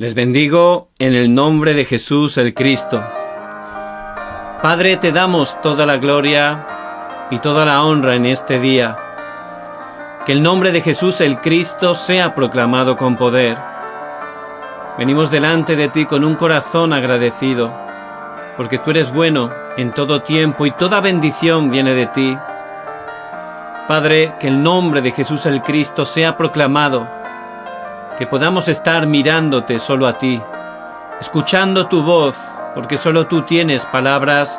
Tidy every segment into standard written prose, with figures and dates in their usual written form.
Les bendigo en el nombre de Jesús el Cristo. Padre, te damos toda la gloria y toda la honra en este día. Que el nombre de Jesús el Cristo sea proclamado con poder. Venimos delante de ti con un corazón agradecido, porque tú eres bueno en todo tiempo y toda bendición viene de ti. Padre, que el nombre de Jesús el Cristo sea proclamado, que podamos estar mirándote solo a ti, escuchando tu voz, porque solo tú tienes palabras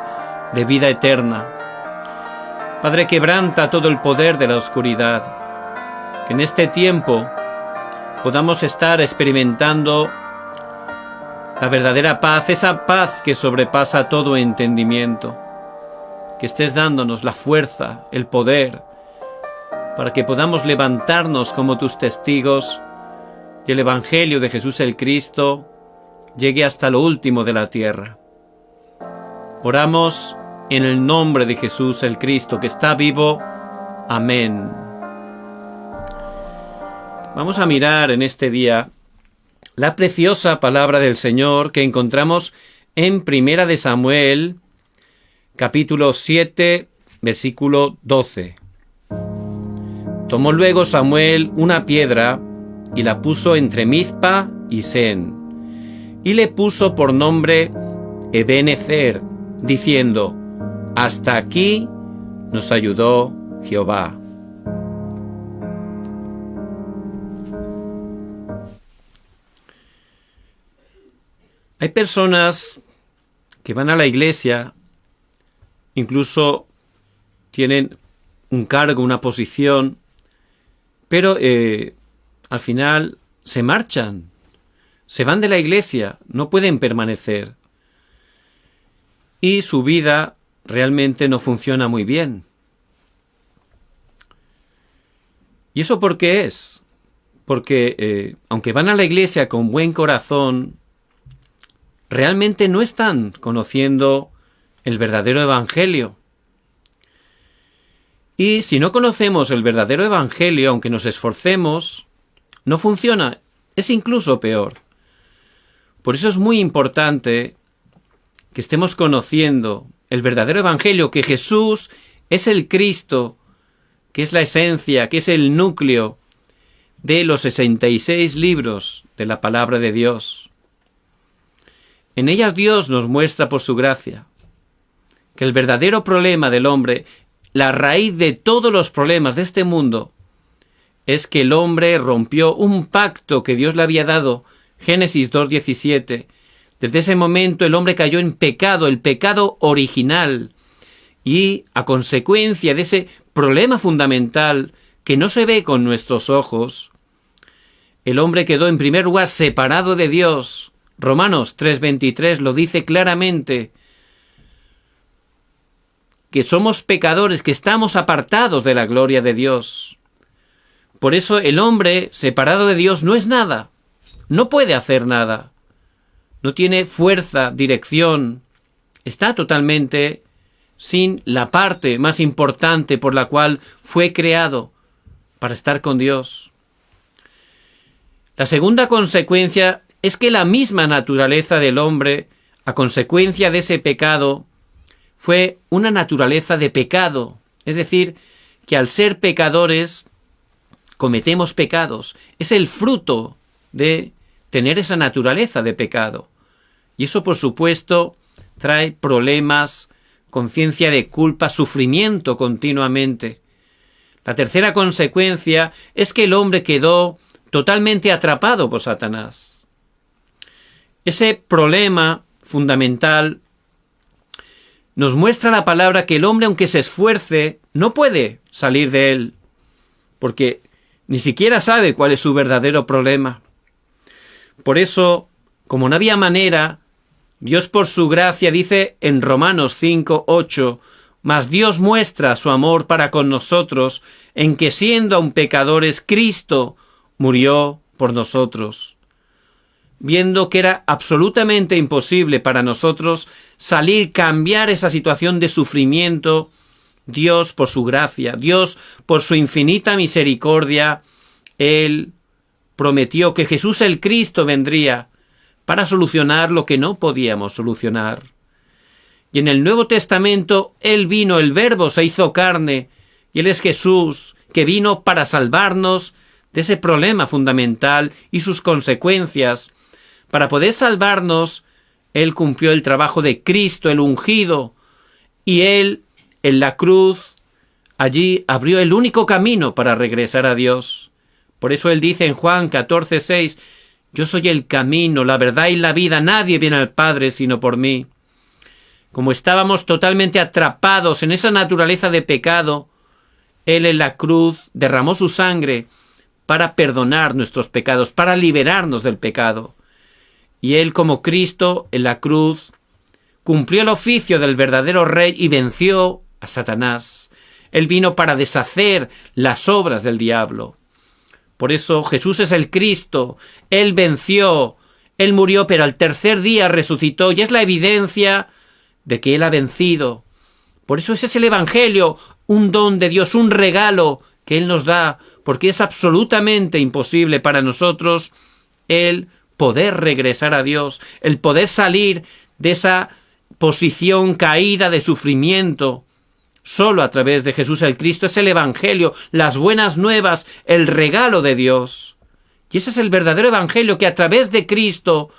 de vida eterna. Padre, quebranta todo el poder de la oscuridad, que en este tiempo podamos estar experimentando la verdadera paz, esa paz que sobrepasa todo entendimiento, que estés dándonos la fuerza, el poder, para que podamos levantarnos como tus testigos y el Evangelio de Jesús el Cristo llegue hasta lo último de la tierra. Oramos en el nombre de Jesús el Cristo, que está vivo. Amén. Vamos a mirar en este día la preciosa palabra del Señor que encontramos en Primera de Samuel, capítulo 7, versículo 12. Tomó luego Samuel una piedra y la puso entre Mizpa y Sen, y le puso por nombre Ebenezer, diciendo: hasta aquí nos ayudó Jehová. Hay personas que van a la iglesia, incluso tienen un cargo, una posición, pero al final se marchan, se van de la iglesia, no pueden permanecer. Y su vida realmente no funciona muy bien. ¿Y eso por qué es? Porque aunque van a la iglesia con buen corazón, realmente no están conociendo el verdadero evangelio. Y si no conocemos el verdadero evangelio, aunque nos esforcemos, no funciona, es incluso peor. Por eso es muy importante que estemos conociendo el verdadero evangelio, que Jesús es el Cristo, que es la esencia, que es el núcleo de los 66 libros de la palabra de Dios. En ellas Dios nos muestra por su gracia que el verdadero problema del hombre, la raíz de todos los problemas de este mundo, es que el hombre rompió un pacto que Dios le había dado, Génesis 2:17. Desde ese momento el hombre cayó en pecado, el pecado original, y a consecuencia de ese problema fundamental que no se ve con nuestros ojos, el hombre quedó en primer lugar separado de Dios. Romanos 3:23 lo dice claramente, que somos pecadores, que estamos apartados de la gloria de Dios. Por eso el hombre separado de Dios no es nada, no puede hacer nada, no tiene fuerza, dirección, está totalmente sin la parte más importante por la cual fue creado, para estar con Dios. La segunda consecuencia es que la misma naturaleza del hombre, a consecuencia de ese pecado, fue una naturaleza de pecado. Es decir, que al ser pecadores, cometemos pecados. Es el fruto de tener esa naturaleza de pecado. Y eso, por supuesto, trae problemas, conciencia de culpa, sufrimiento continuamente. La tercera consecuencia es que el hombre quedó totalmente atrapado por Satanás. Ese problema fundamental nos muestra la palabra que el hombre, aunque se esfuerce, no puede salir de él, porque ni siquiera sabe cuál es su verdadero problema. Por eso, como no había manera, Dios por su gracia dice en Romanos 5:8, mas Dios muestra su amor para con nosotros en que siendo aún pecadores, Cristo murió por nosotros. Viendo que era absolutamente imposible para nosotros cambiar esa situación de sufrimiento, Dios por su gracia, Dios por su infinita misericordia, Él prometió que Jesús el Cristo vendría para solucionar lo que no podíamos solucionar. Y en el Nuevo Testamento Él vino, el Verbo se hizo carne, y Él es Jesús, que vino para salvarnos de ese problema fundamental y sus consecuencias. Para poder salvarnos, Él cumplió el trabajo de Cristo, el ungido, y Él, en la cruz, allí abrió el único camino para regresar a Dios. Por eso Él dice en Juan 14:6, yo soy el camino, la verdad y la vida, nadie viene al Padre sino por mí. Como estábamos totalmente atrapados en esa naturaleza de pecado, Él en la cruz derramó su sangre para perdonar nuestros pecados, para liberarnos del pecado. Y Él, como Cristo, en la cruz, cumplió el oficio del verdadero Rey y venció a Satanás. Él vino para deshacer las obras del diablo. Por eso Jesús es el Cristo. Él venció, Él murió, pero al tercer día resucitó, y es la evidencia de que Él ha vencido. Por eso ese es el Evangelio, un don de Dios, un regalo que Él nos da, porque es absolutamente imposible para nosotros el poder regresar a Dios, el poder salir de esa posición caída de sufrimiento. Solo a través de Jesús el Cristo es el Evangelio, las buenas nuevas, el regalo de Dios. Y ese es el verdadero Evangelio, que a través de Cristo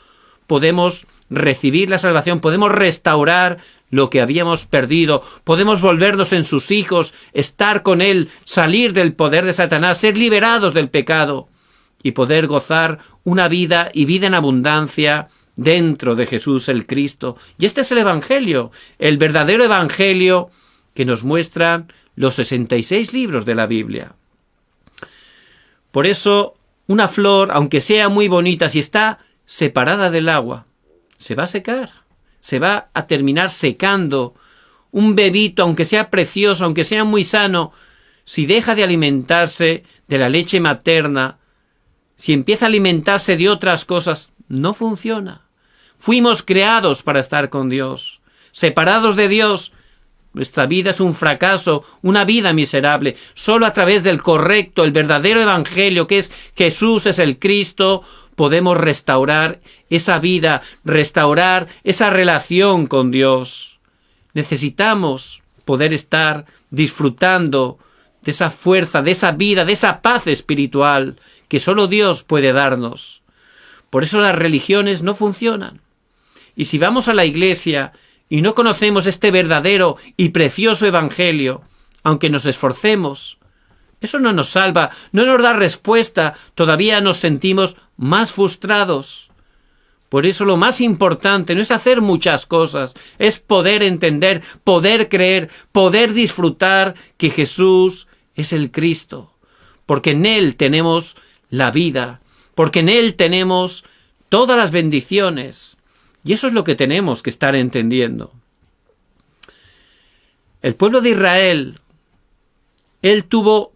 podemos recibir la salvación, podemos restaurar lo que habíamos perdido, podemos volvernos en sus hijos, estar con Él, salir del poder de Satanás, ser liberados del pecado y poder gozar una vida y vida en abundancia dentro de Jesús el Cristo. Y este es el Evangelio, el verdadero Evangelio que nos muestran los 66 libros de la Biblia. Por eso, una flor, aunque sea muy bonita, si está separada del agua, se va a secar, se va a terminar secando. Un bebito, aunque sea precioso, aunque sea muy sano, si deja de alimentarse de la leche materna, si empieza a alimentarse de otras cosas, no funciona. Fuimos creados para estar con Dios. Separados de Dios, nuestra vida es un fracaso, una vida miserable. Solo a través del correcto, el verdadero Evangelio, que es Jesús, es el Cristo, podemos restaurar esa vida, restaurar esa relación con Dios. Necesitamos poder estar disfrutando de esa fuerza, de esa vida, de esa paz espiritual que solo Dios puede darnos. Por eso las religiones no funcionan. Y si vamos a la iglesia y no conocemos este verdadero y precioso Evangelio, aunque nos esforcemos, eso no nos salva, no nos da respuesta, todavía nos sentimos más frustrados. Por eso lo más importante no es hacer muchas cosas, es poder entender, poder creer, poder disfrutar que Jesús es el Cristo, porque en Él tenemos la vida, porque en Él tenemos todas las bendiciones. Y eso es lo que tenemos que estar entendiendo. El pueblo de Israel, él tuvo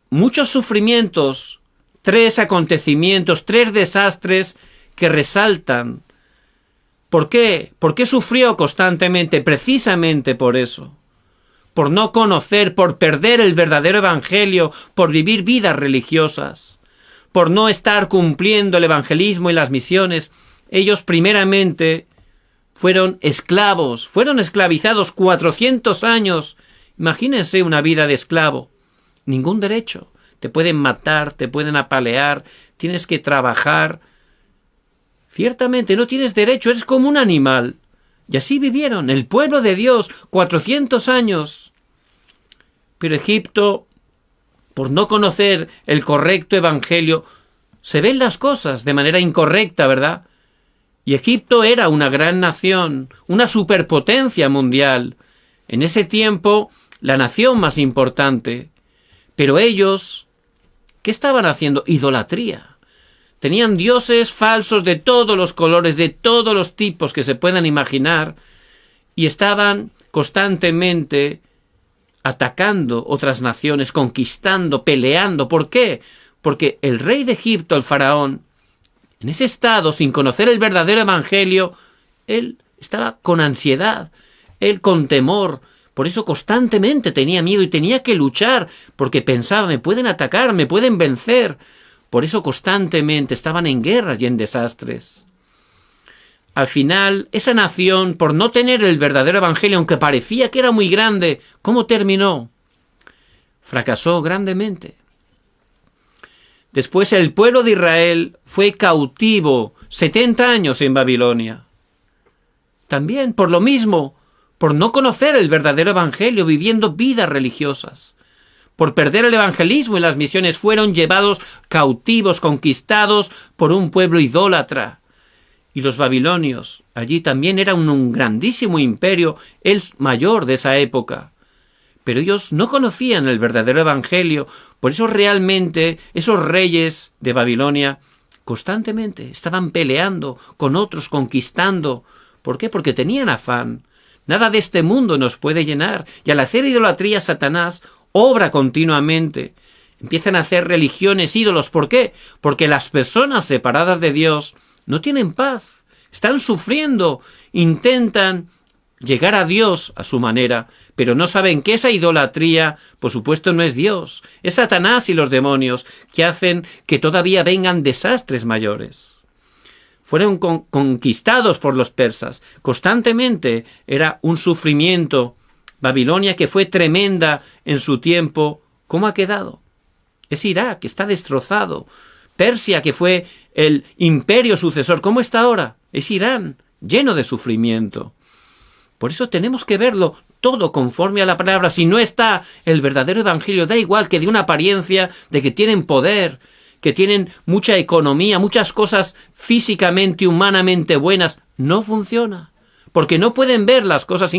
muchos sufrimientos, 3 acontecimientos, 3 desastres que resaltan. ¿Por qué? ¿Por qué sufrió constantemente? Precisamente por eso. Por no conocer, por perder el verdadero evangelio, por vivir vidas religiosas, por no estar cumpliendo el evangelismo y las misiones. Ellos primeramente fueron esclavos, fueron esclavizados 400 años. Imagínense una vida de esclavo. Ningún derecho. Te pueden matar, te pueden apalear, tienes que trabajar. Ciertamente no tienes derecho, eres como un animal. Y así vivieron el pueblo de Dios 400 años. Pero Egipto, por no conocer el correcto evangelio, se ven las cosas de manera incorrecta, ¿verdad? Y Egipto era una gran nación, una superpotencia mundial. En ese tiempo, la nación más importante. Pero ellos, ¿qué estaban haciendo? Idolatría. Tenían dioses falsos de todos los colores, de todos los tipos que se puedan imaginar, y estaban constantemente atacando otras naciones, conquistando, peleando. ¿Por qué? Porque el rey de Egipto, el faraón, en ese estado, sin conocer el verdadero evangelio, él estaba con ansiedad, él con temor. Por eso constantemente tenía miedo y tenía que luchar, porque pensaba, me pueden atacar, me pueden vencer. Por eso constantemente estaban en guerras y en desastres. al final, esa nación, por no tener el verdadero evangelio, aunque parecía que era muy grande, ¿cómo terminó? Fracasó grandemente. Después el pueblo de Israel fue cautivo 70 años en Babilonia. También por lo mismo, por no conocer el verdadero evangelio, viviendo vidas religiosas. Por perder el evangelismo y las misiones, fueron llevados cautivos, conquistados por un pueblo idólatra. Y los babilonios, allí también era un grandísimo imperio, el mayor de esa época. Pero ellos no conocían el verdadero evangelio, por eso realmente esos reyes de Babilonia constantemente estaban peleando con otros, conquistando. ¿Por qué? Porque tenían afán. Nada de este mundo nos puede llenar. Y al hacer idolatría, Satanás obra continuamente. Empiezan a hacer religiones, ídolos. ¿Por qué? Porque las personas separadas de Dios no tienen paz. Están sufriendo. Intentan llegar a Dios a su manera, pero no saben que esa idolatría, por supuesto, no es Dios. Es Satanás y los demonios que hacen que todavía vengan desastres mayores. Fueron conquistados por los persas. Constantemente era un sufrimiento. Babilonia, que fue tremenda en su tiempo, ¿cómo ha quedado? Es Irak, que está destrozado. Persia, que fue el imperio sucesor, ¿cómo está ahora? Es Irán, lleno de sufrimiento. Por eso tenemos que verlo todo conforme a la palabra. Si no está el verdadero evangelio, da igual que de una apariencia de que tienen poder, que tienen mucha economía, muchas cosas físicamente, humanamente buenas, no funciona. Porque no pueden ver las cosas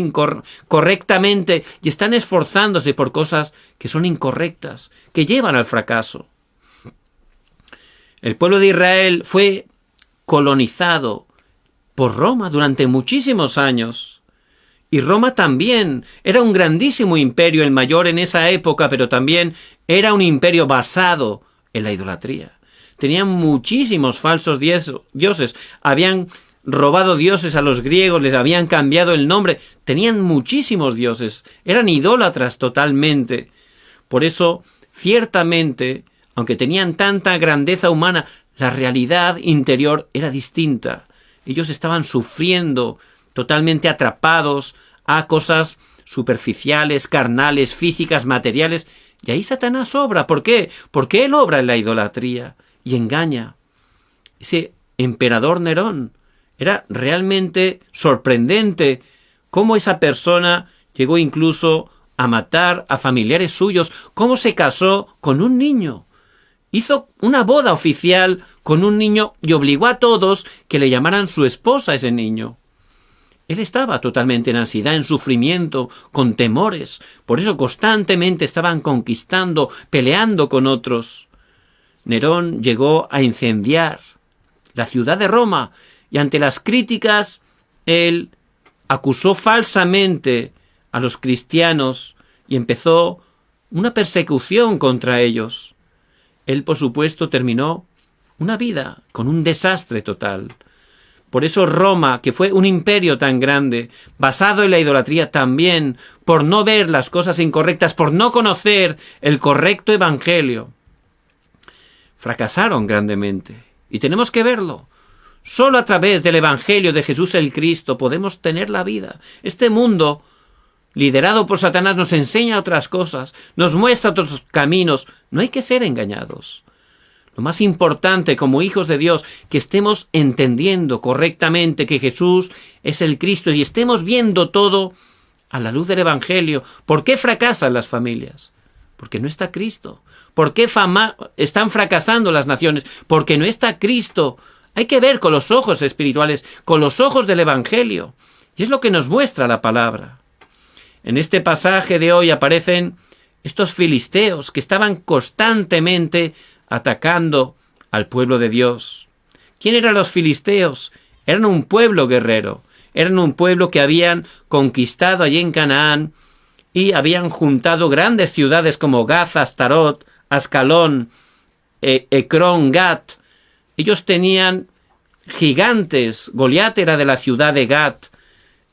correctamente y están esforzándose por cosas que son incorrectas, que llevan al fracaso. El pueblo de Israel fue colonizado por Roma durante muchísimos años. Y Roma también era un grandísimo imperio, el mayor en esa época, pero también era un imperio basado en la idolatría. Tenían muchísimos falsos dioses, habían robado dioses a los griegos, les habían cambiado el nombre, tenían muchísimos dioses, eran idólatras totalmente. Por eso, ciertamente, aunque tenían tanta grandeza humana, la realidad interior era distinta. Ellos estaban sufriendo, totalmente atrapados a cosas superficiales, carnales, físicas, materiales. Y ahí Satanás obra. ¿Por qué? Porque él obra en la idolatría y engaña. Ese emperador Nerón era realmente sorprendente cómo esa persona llegó incluso a matar a familiares suyos, cómo se casó con un niño. Hizo una boda oficial con un niño y obligó a todos que le llamaran su esposa a ese niño. Él estaba totalmente en ansiedad, en sufrimiento, con temores. Por eso constantemente estaban conquistando, peleando con otros. Nerón llegó a incendiar la ciudad de Roma y ante las críticas él acusó falsamente a los cristianos y empezó una persecución contra ellos. Él, por supuesto, terminó una vida con un desastre total. Por eso Roma, que fue un imperio tan grande, basado en la idolatría también, por no ver las cosas incorrectas, por no conocer el correcto evangelio, fracasaron grandemente. Y tenemos que verlo. Solo a través del evangelio de Jesús el Cristo podemos tener la vida. Este mundo, liderado por Satanás, nos enseña otras cosas, nos muestra otros caminos. No hay que ser engañados. Lo más importante como hijos de Dios, que estemos entendiendo correctamente que Jesús es el Cristo y estemos viendo todo a la luz del Evangelio. ¿Por qué fracasan las familias? Porque no está Cristo. ¿Por qué están fracasando las naciones? Porque no está Cristo. Hay que ver con los ojos espirituales, con los ojos del Evangelio. Y es lo que nos muestra la palabra. En este pasaje de hoy aparecen estos filisteos que estaban constantemente atacando al pueblo de Dios. ¿Quién eran los filisteos? Eran un pueblo guerrero, eran un pueblo que habían conquistado allí en Canaán y habían juntado grandes ciudades como Gaza, Astarot, Ascalón, Ecrón, Gat. Ellos tenían gigantes. Goliat era de la ciudad de Gat.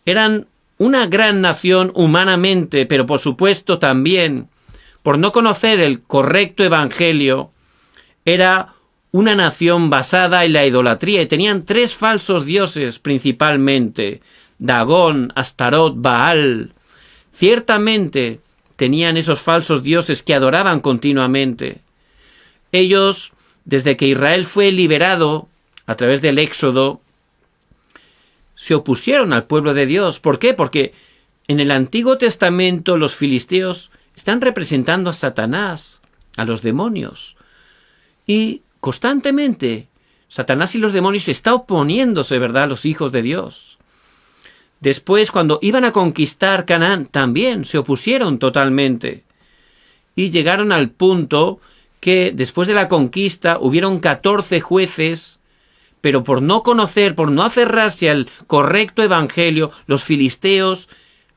Eran una gran nación humanamente, pero por supuesto también, por no conocer el correcto evangelio, era una nación basada en la idolatría, y tenían 3 falsos dioses principalmente: Dagón, Astarot, Baal. Ciertamente tenían esos falsos dioses que adoraban continuamente. Ellos, desde que Israel fue liberado a través del Éxodo, se opusieron al pueblo de Dios. ¿Por qué? Porque en el Antiguo Testamento los filisteos están representando a Satanás, a los demonios. Y constantemente Satanás y los demonios están oponiéndose, ¿verdad?, a los hijos de Dios. Después, cuando iban a conquistar Canaán, también se opusieron totalmente. Y llegaron al punto que después de la conquista hubieron 14 jueces, pero por no conocer, por no aferrarse al correcto evangelio, los filisteos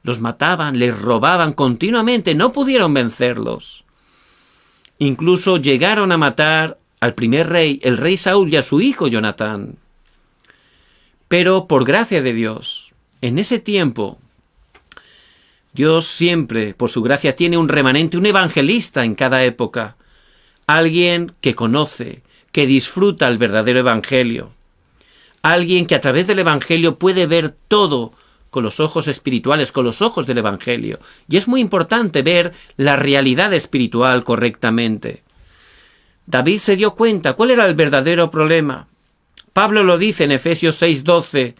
los mataban, les robaban continuamente, no pudieron vencerlos. Incluso llegaron a matar al primer rey, el rey Saúl, y a su hijo Jonatán. Pero por gracia de Dios, en ese tiempo, Dios siempre, por su gracia, tiene un remanente, un evangelista en cada época. Alguien que conoce, que disfruta el verdadero evangelio. Alguien que a través del evangelio puede ver todo con los ojos espirituales, con los ojos del evangelio. Y es muy importante ver la realidad espiritual correctamente. David se dio cuenta cuál era el verdadero problema. Pablo lo dice en Efesios 6:12.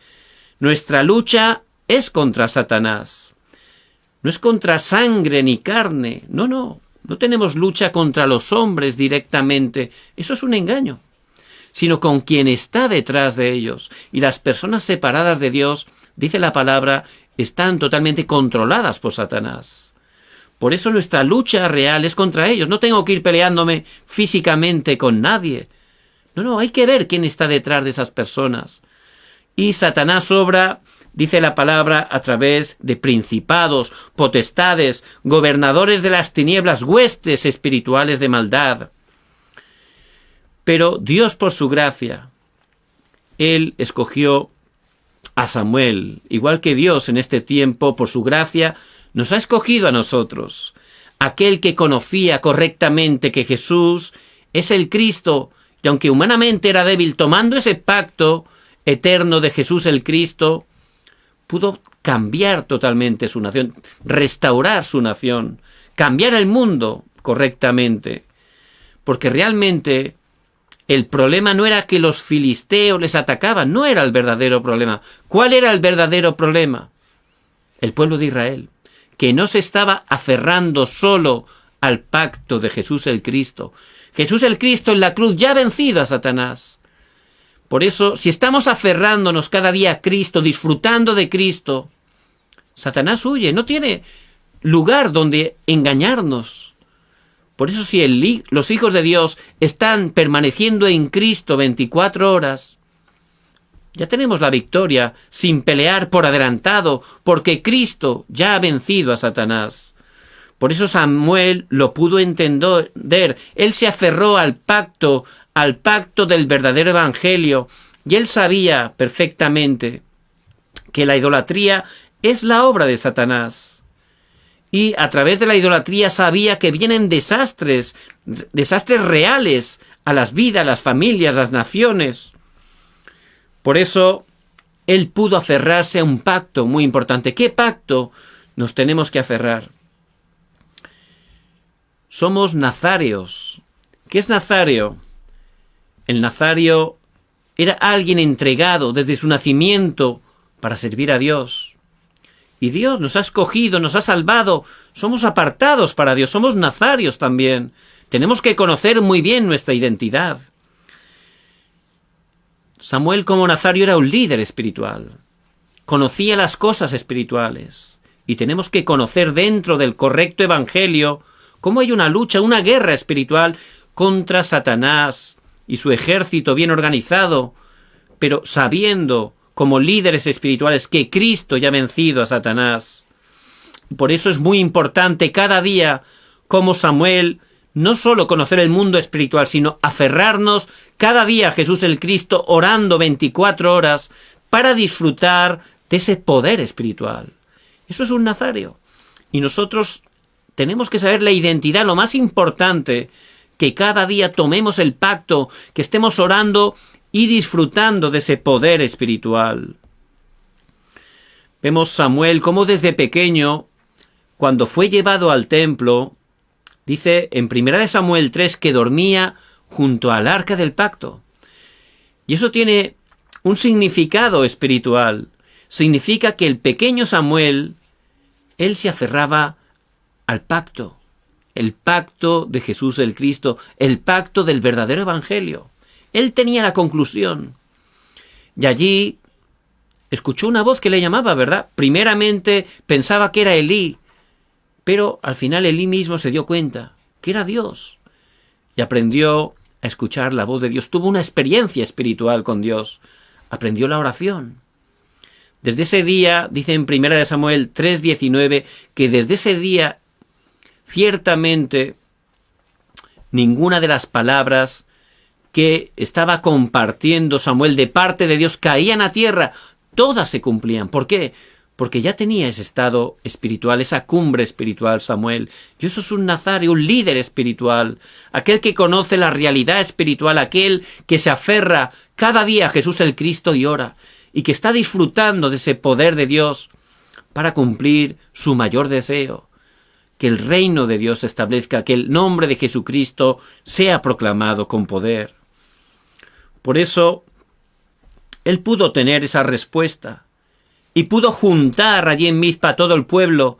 Nuestra lucha es contra Satanás. No es contra sangre ni carne. No tenemos lucha contra los hombres directamente. Eso es un engaño. Sino con quien está detrás de ellos. Y las personas separadas de Dios, dice la palabra, están totalmente controladas por Satanás. Por eso nuestra lucha real es contra ellos. No tengo que ir peleándome físicamente con nadie. No, hay que ver quién está detrás de esas personas. Y Satanás obra, dice la palabra, a través de principados, potestades, gobernadores de las tinieblas, huestes espirituales de maldad. Pero Dios, por su gracia, Él escogió a Samuel, igual que Dios en este tiempo, por su gracia, nos ha escogido a nosotros, aquel que conocía correctamente que Jesús es el Cristo, y aunque humanamente era débil, tomando ese pacto eterno de Jesús el Cristo, pudo cambiar totalmente su nación, restaurar su nación, cambiar el mundo correctamente, porque realmente el problema no era que los filisteos les atacaban, no era el verdadero problema. ¿Cuál era el verdadero problema? El pueblo de Israel, que no se estaba aferrando solo al pacto de Jesús el Cristo. Jesús el Cristo en la cruz ya ha vencido a Satanás. Por eso, si estamos aferrándonos cada día a Cristo, disfrutando de Cristo, Satanás huye, no tiene lugar donde engañarnos. Por eso si los hijos de Dios están permaneciendo en Cristo 24 horas, ya tenemos la victoria sin pelear por adelantado, porque Cristo ya ha vencido a Satanás. Por eso Samuel lo pudo entender. Él se aferró al pacto del verdadero evangelio, y él sabía perfectamente que la idolatría es la obra de Satanás. Y a través de la idolatría sabía que vienen desastres reales a las vidas, las familias, las naciones. Por eso, él pudo aferrarse a un pacto muy importante. ¿Qué pacto nos tenemos que aferrar? Somos nazareos. ¿Qué es nazareo? El nazario era alguien entregado desde su nacimiento para servir a Dios. Y Dios nos ha escogido, nos ha salvado. Somos apartados para Dios, somos nazarios también. Tenemos que conocer muy bien nuestra identidad. Samuel como nazario era un líder espiritual. Conocía las cosas espirituales. Y tenemos que conocer dentro del correcto evangelio cómo hay una lucha, una guerra espiritual contra Satanás y su ejército bien organizado, pero sabiendo como líderes espirituales que Cristo ya ha vencido a Satanás. Por eso es muy importante cada día, como Samuel, no solo conocer el mundo espiritual, sino aferrarnos cada día a Jesús el Cristo, orando 24 horas para disfrutar de ese poder espiritual. Eso es un nazareo. Y nosotros tenemos que saber la identidad, lo más importante que cada día tomemos el pacto, que estemos orando y disfrutando de ese poder espiritual. Vemos Samuel cómo desde pequeño, cuando fue llevado al templo, dice en 1 Samuel 3 que dormía junto al arca del pacto. Y eso tiene un significado espiritual. Significa que el pequeño Samuel, él se aferraba al pacto, el pacto de Jesús el Cristo, el pacto del verdadero evangelio. Él tenía la conclusión. Y allí escuchó una voz que le llamaba, ¿verdad? Primeramente pensaba que era Elí, pero al final Elí mismo se dio cuenta que era Dios y aprendió a escuchar la voz de Dios. Tuvo una experiencia espiritual con Dios. Aprendió la oración. Desde ese día, dice en 1 Samuel 3:19, que desde ese día, ciertamente, ninguna de las palabras que estaba compartiendo Samuel de parte de Dios caían a tierra. Todas se cumplían. ¿Por qué? Porque ya tenía ese estado espiritual, esa cumbre espiritual Samuel. Y eso es un nazario, un líder espiritual. Aquel que conoce la realidad espiritual, aquel que se aferra cada día a Jesús el Cristo y ora. Y que está disfrutando de ese poder de Dios para cumplir su mayor deseo. Que el reino de Dios se establezca, que el nombre de Jesucristo sea proclamado con poder. Por eso, él pudo tener esa respuesta y pudo juntar allí en Mizpa a todo el pueblo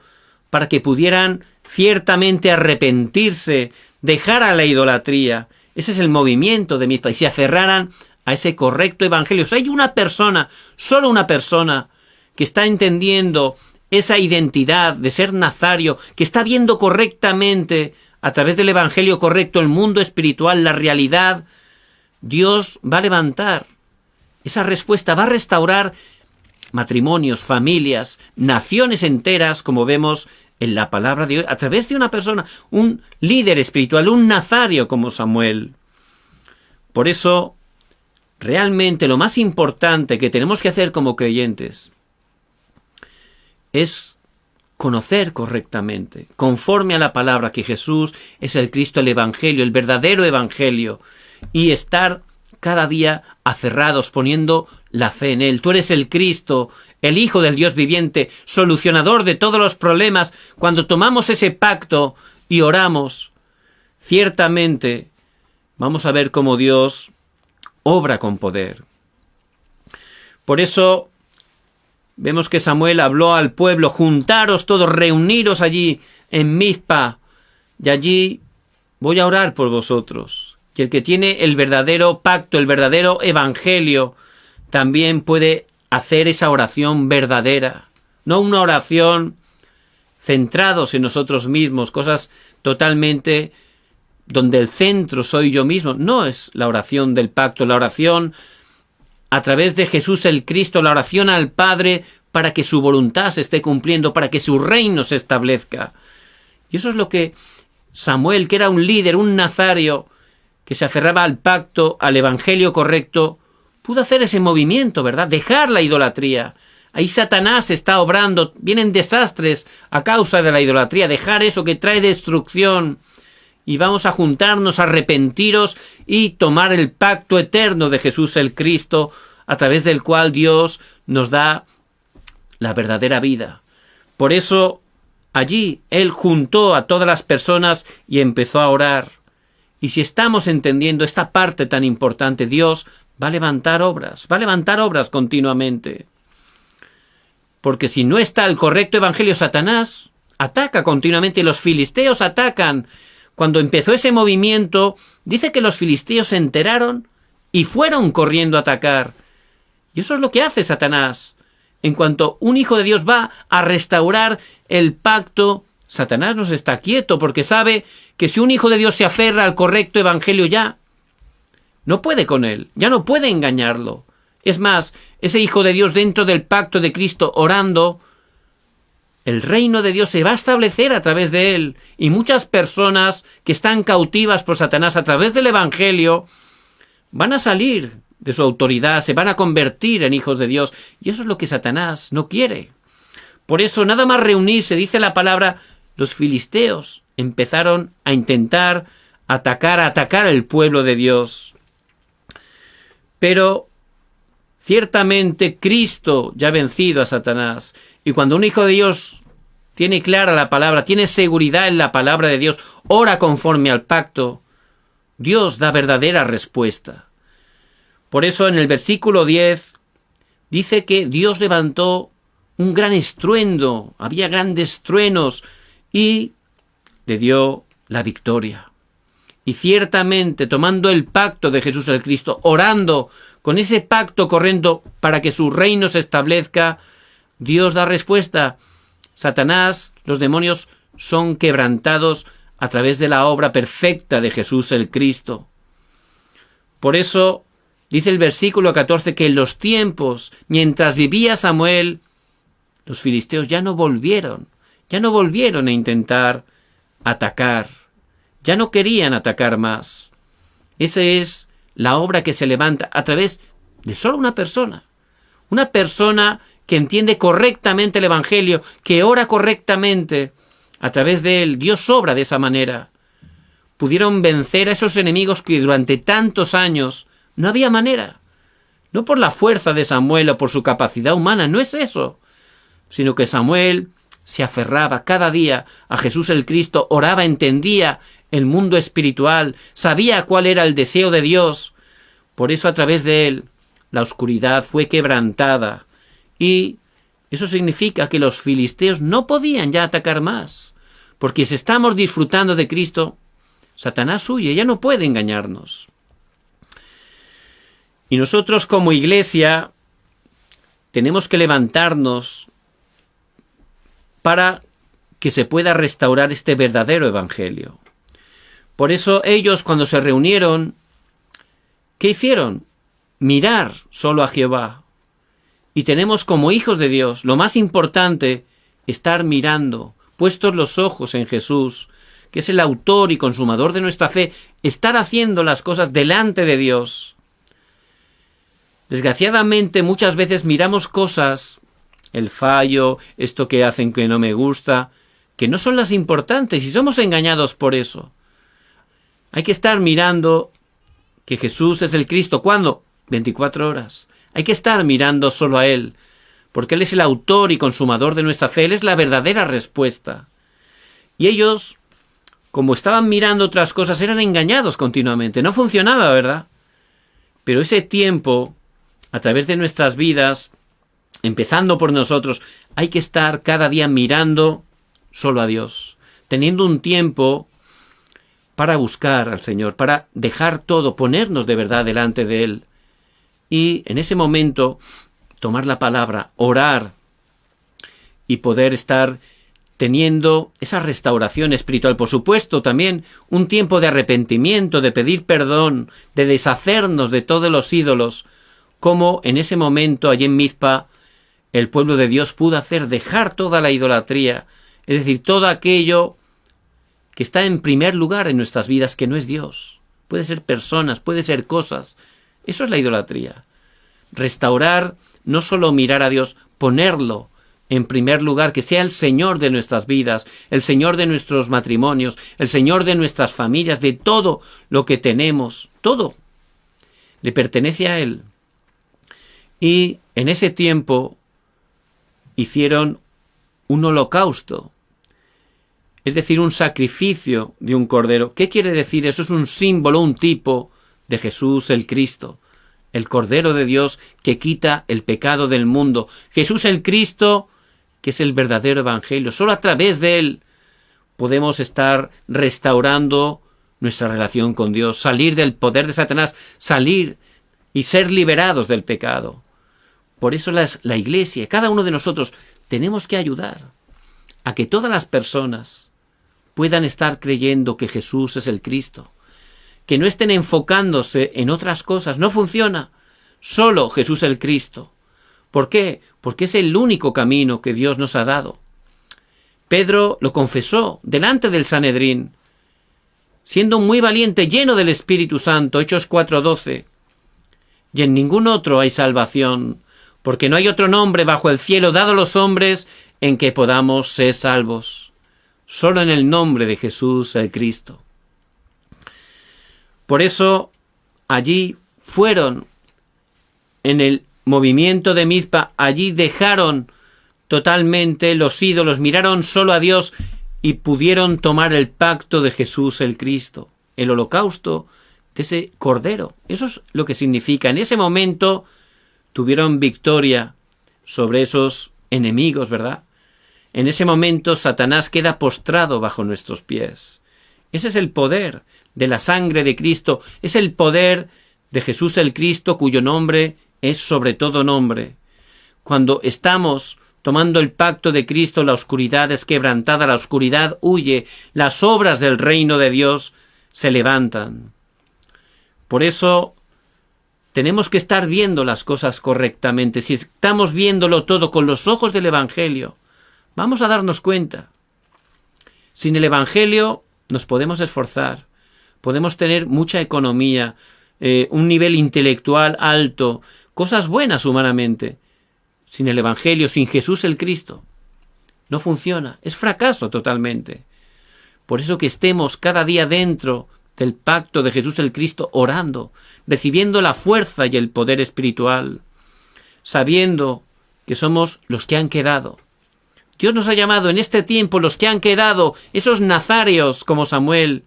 para que pudieran ciertamente arrepentirse, dejar a la idolatría. Ese es el movimiento de Mizpa y se aferraran a ese correcto evangelio. O sea, hay una persona, solo una persona, que está entendiendo esa identidad de ser nazario, que está viendo correctamente a través del evangelio correcto el mundo espiritual, la realidad. Dios va a levantar esa respuesta, va a restaurar matrimonios, familias, naciones enteras, como vemos en la palabra de hoy, a través de una persona, un líder espiritual, un nazario como Samuel. Por eso, realmente lo más importante que tenemos que hacer como creyentes es conocer correctamente, conforme a la palabra, que Jesús es el Cristo, el Evangelio, el verdadero Evangelio, y estar cada día aferrados, poniendo la fe en Él. Tú eres el Cristo, el Hijo del Dios viviente, solucionador de todos los problemas. Cuando tomamos ese pacto y oramos, ciertamente vamos a ver cómo Dios obra con poder. Por eso vemos que Samuel habló al pueblo: juntaros todos, reuniros allí en Mizpa, y allí voy a orar por vosotros. Que el que tiene el verdadero pacto, el verdadero evangelio, también puede hacer esa oración verdadera. No una oración centrados en nosotros mismos, cosas totalmente donde el centro soy yo mismo. No es la oración del pacto, la oración a través de Jesús el Cristo, la oración al Padre para que su voluntad se esté cumpliendo, para que su reino se establezca. Y eso es lo que Samuel, que era un líder, un nazario, que se aferraba al pacto, al evangelio correcto, pudo hacer ese movimiento, ¿verdad? Dejar la idolatría. Ahí Satanás está obrando, vienen desastres a causa de la idolatría. Dejar eso que trae destrucción. Y vamos a juntarnos, a arrepentiros y tomar el pacto eterno de Jesús el Cristo, a través del cual Dios nos da la verdadera vida. Por eso, allí Él juntó a todas las personas y empezó a orar. Y si estamos entendiendo esta parte tan importante, Dios va a levantar obras continuamente. Porque si no está el correcto evangelio, Satanás ataca continuamente y los filisteos atacan. Cuando empezó ese movimiento, dice que los filisteos se enteraron y fueron corriendo a atacar. Y eso es lo que hace Satanás. En cuanto un hijo de Dios va a restaurar el pacto, Satanás no se está quieto, porque sabe que si un hijo de Dios se aferra al correcto evangelio, ya no puede con él, ya no puede engañarlo. Es más, ese hijo de Dios dentro del pacto de Cristo orando, el reino de Dios se va a establecer a través de él. Y muchas personas que están cautivas por Satanás a través del evangelio van a salir de su autoridad, se van a convertir en hijos de Dios. Y eso es lo que Satanás no quiere. Por eso, nada más reunirse, dice la palabra, los filisteos empezaron a intentar atacar al pueblo de Dios. Pero ciertamente Cristo ya ha vencido a Satanás. Y cuando un hijo de Dios tiene clara la palabra, tiene seguridad en la palabra de Dios, ora conforme al pacto, Dios da verdadera respuesta. Por eso en el versículo 10 dice que Dios levantó un gran estruendo, había grandes truenos y le dio la victoria. Y ciertamente, tomando el pacto de Jesús el Cristo, orando con ese pacto corriendo para que su reino se establezca, Dios da respuesta. Satanás, los demonios son quebrantados a través de la obra perfecta de Jesús el Cristo. Por eso dice el versículo 14 que en los tiempos, mientras vivía Samuel, los filisteos ya no volvieron a intentar atacar. Ya no querían atacar más. Esa es la obra que se levanta a través de solo una persona. Una persona que entiende correctamente el Evangelio, que ora correctamente. A través de él, Dios obra de esa manera. Pudieron vencer a esos enemigos que durante tantos años no había manera. No por la fuerza de Samuel o por su capacidad humana, no es eso. Sino que Samuel se aferraba cada día a Jesús el Cristo, oraba, entendía el mundo espiritual, sabía cuál era el deseo de Dios. Por eso a través de él la oscuridad fue quebrantada. Y eso significa que los filisteos no podían ya atacar más. Porque si estamos disfrutando de Cristo, Satanás huye, ya no puede engañarnos. Y nosotros como iglesia tenemos que levantarnos para que se pueda restaurar este verdadero evangelio. Por eso ellos, cuando se reunieron, ¿qué hicieron? Mirar solo a Jehová. Y tenemos como hijos de Dios, lo más importante, estar mirando, puestos los ojos en Jesús, que es el autor y consumador de nuestra fe, estar haciendo las cosas delante de Dios. Desgraciadamente, muchas veces miramos cosas, el fallo, esto que hacen que no me gusta, que no son las importantes y somos engañados por eso. Hay que estar mirando que Jesús es el Cristo. ¿Cuándo? 24 horas. Hay que estar mirando solo a Él, porque Él es el autor y consumador de nuestra fe. Él es la verdadera respuesta. Y ellos, como estaban mirando otras cosas, eran engañados continuamente. No funcionaba, ¿verdad? Pero ese tiempo, a través de nuestras vidas, empezando por nosotros, hay que estar cada día mirando solo a Dios, teniendo un tiempo para buscar al Señor, para dejar todo, ponernos de verdad delante de Él. Y en ese momento, tomar la palabra, orar y poder estar teniendo esa restauración espiritual. Por supuesto, también un tiempo de arrepentimiento, de pedir perdón, de deshacernos de todos los ídolos, como en ese momento allí en Mizpa el pueblo de Dios pudo hacer, dejar toda la idolatría, es decir, todo aquello que está en primer lugar en nuestras vidas, que no es Dios. Puede ser personas, puede ser cosas. Eso es la idolatría. Restaurar, no solo mirar a Dios, ponerlo en primer lugar, que sea el Señor de nuestras vidas, el Señor de nuestros matrimonios, el Señor de nuestras familias, de todo lo que tenemos, todo le pertenece a Él. Y en ese tiempo hicieron un holocausto, es decir, un sacrificio de un cordero. ¿Qué quiere decir eso? Es un símbolo, un tipo de Jesús el Cristo, el Cordero de Dios que quita el pecado del mundo. Jesús el Cristo, que es el verdadero evangelio. Solo a través de Él podemos estar restaurando nuestra relación con Dios, salir del poder de Satanás, salir y ser liberados del pecado. Por eso la Iglesia, cada uno de nosotros, tenemos que ayudar a que todas las personas puedan estar creyendo que Jesús es el Cristo, que no estén enfocándose en otras cosas. No funciona. Solo Jesús el Cristo. ¿Por qué? Porque es el único camino que Dios nos ha dado. Pedro lo confesó delante del Sanedrín, siendo muy valiente, lleno del Espíritu Santo, Hechos 4:12. Y en ningún otro hay salvación, porque no hay otro nombre bajo el cielo dado a los hombres en que podamos ser salvos. Solo en el nombre de Jesús el Cristo. Por eso allí fueron, en el movimiento de Mizpa, allí dejaron totalmente los ídolos, miraron solo a Dios y pudieron tomar el pacto de Jesús el Cristo, el holocausto de ese cordero. Eso es lo que significa. En ese momento tuvieron victoria sobre esos enemigos, ¿verdad? En ese momento Satanás queda postrado bajo nuestros pies. Ese es el poder de la sangre de Cristo, es el poder de Jesús el Cristo, cuyo nombre es sobre todo nombre. Cuando estamos tomando el pacto de Cristo, la oscuridad es quebrantada, la oscuridad huye, las obras del reino de Dios se levantan. Por eso tenemos que estar viendo las cosas correctamente. Si estamos viéndolo todo con los ojos del Evangelio, vamos a darnos cuenta. Sin el Evangelio nos podemos esforzar, podemos tener mucha economía, un nivel intelectual alto, cosas buenas humanamente. Sin el Evangelio, sin Jesús el Cristo, no funciona, es fracaso totalmente. Por eso que estemos cada día dentro del pacto de Jesús el Cristo, orando, recibiendo la fuerza y el poder espiritual, sabiendo que somos los que han quedado. Dios nos ha llamado en este tiempo los que han quedado, esos nazareos como Samuel,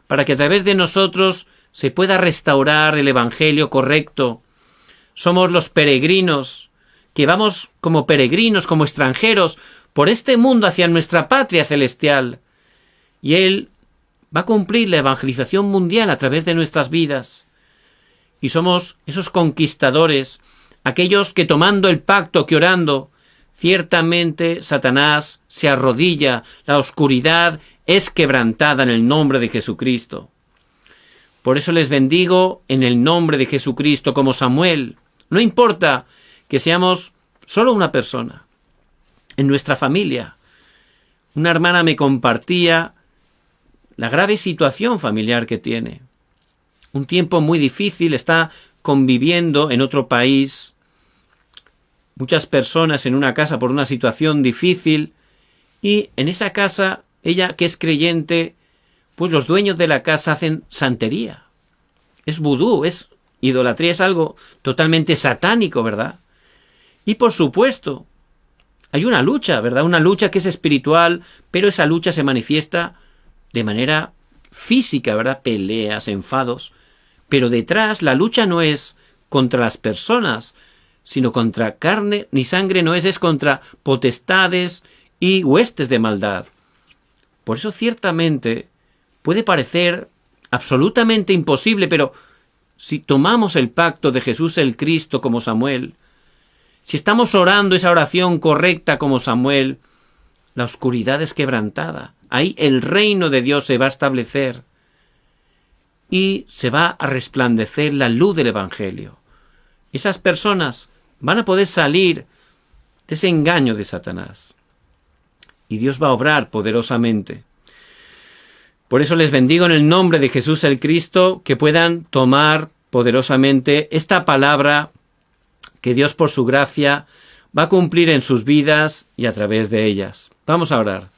para que a través de nosotros se pueda restaurar el Evangelio correcto. Somos los peregrinos, que vamos como peregrinos, como extranjeros, por este mundo hacia nuestra patria celestial. Y Él va a cumplir la evangelización mundial a través de nuestras vidas. Y somos esos conquistadores, aquellos que tomando el pacto, que orando, ciertamente Satanás se arrodilla, la oscuridad es quebrantada en el nombre de Jesucristo. Por eso les bendigo en el nombre de Jesucristo como Samuel. No importa que seamos solo una persona. En nuestra familia, una hermana me compartía la grave situación familiar que tiene. Un tiempo muy difícil, está conviviendo en otro país, muchas personas en una casa por una situación difícil, y en esa casa, ella que es creyente, pues los dueños de la casa hacen santería. Es vudú, es idolatría, es algo totalmente satánico, ¿verdad? Y por supuesto, hay una lucha, ¿verdad? Una lucha que es espiritual, pero esa lucha se manifiesta de manera física, ¿verdad? Peleas, enfados. Pero detrás la lucha no es contra las personas, sino contra carne ni sangre no es contra potestades y huestes de maldad. Por eso ciertamente puede parecer absolutamente imposible, pero si tomamos el pacto de Jesús el Cristo como Samuel, si estamos orando esa oración correcta como Samuel, la oscuridad es quebrantada. Ahí el reino de Dios se va a establecer y se va a resplandecer la luz del Evangelio. Esas personas van a poder salir de ese engaño de Satanás. Y Dios va a obrar poderosamente. Por eso les bendigo en el nombre de Jesús el Cristo, que puedan tomar poderosamente esta palabra que Dios por su gracia va a cumplir en sus vidas y a través de ellas. Vamos a orar.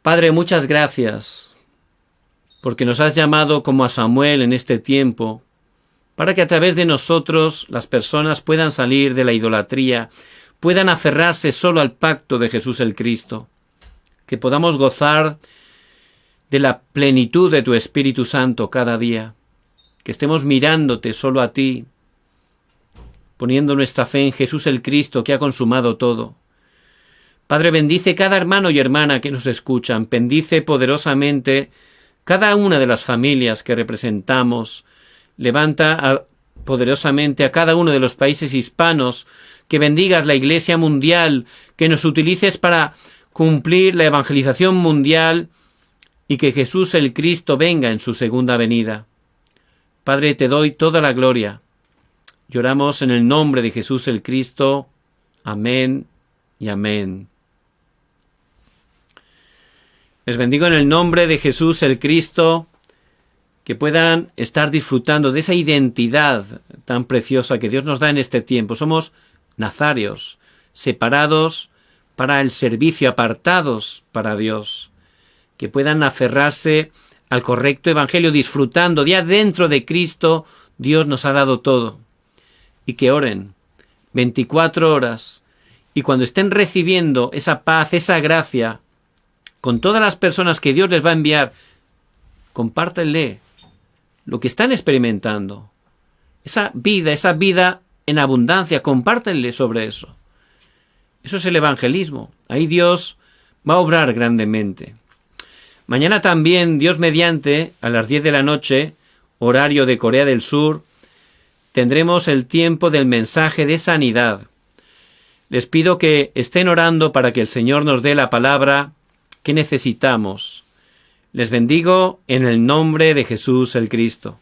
Padre, muchas gracias, porque nos has llamado como a Samuel en este tiempo, para que a través de nosotros las personas puedan salir de la idolatría, puedan aferrarse solo al pacto de Jesús el Cristo, que podamos gozar de la plenitud de tu Espíritu Santo cada día, que estemos mirándote solo a ti, poniendo nuestra fe en Jesús el Cristo que ha consumado todo. Padre, bendice cada hermano y hermana que nos escuchan, bendice poderosamente cada una de las familias que representamos, levanta poderosamente a cada uno de los países hispanos, que bendigas la Iglesia mundial, que nos utilices para cumplir la evangelización mundial y que Jesús el Cristo venga en su segunda venida. Padre, te doy toda la gloria. Lloramos en el nombre de Jesús el Cristo. Amén y amén. Les bendigo en el nombre de Jesús el Cristo, que puedan estar disfrutando de esa identidad tan preciosa que Dios nos da en este tiempo. Somos nazareos, separados para el servicio, apartados para Dios. Que puedan aferrarse al correcto evangelio, disfrutando ya dentro de Cristo, Dios nos ha dado todo. Y que oren 24 horas. Y cuando estén recibiendo esa paz, esa gracia, con todas las personas que Dios les va a enviar, compártanle lo que están experimentando. Esa vida en abundancia, compártanle sobre eso. Eso es el evangelismo. Ahí Dios va a obrar grandemente. Mañana también, Dios mediante, a las 10 de la noche, horario de Corea del Sur, tendremos el tiempo del mensaje de sanidad. Les pido que estén orando para que el Señor nos dé la palabra que necesitamos. Les bendigo en el nombre de Jesús el Cristo.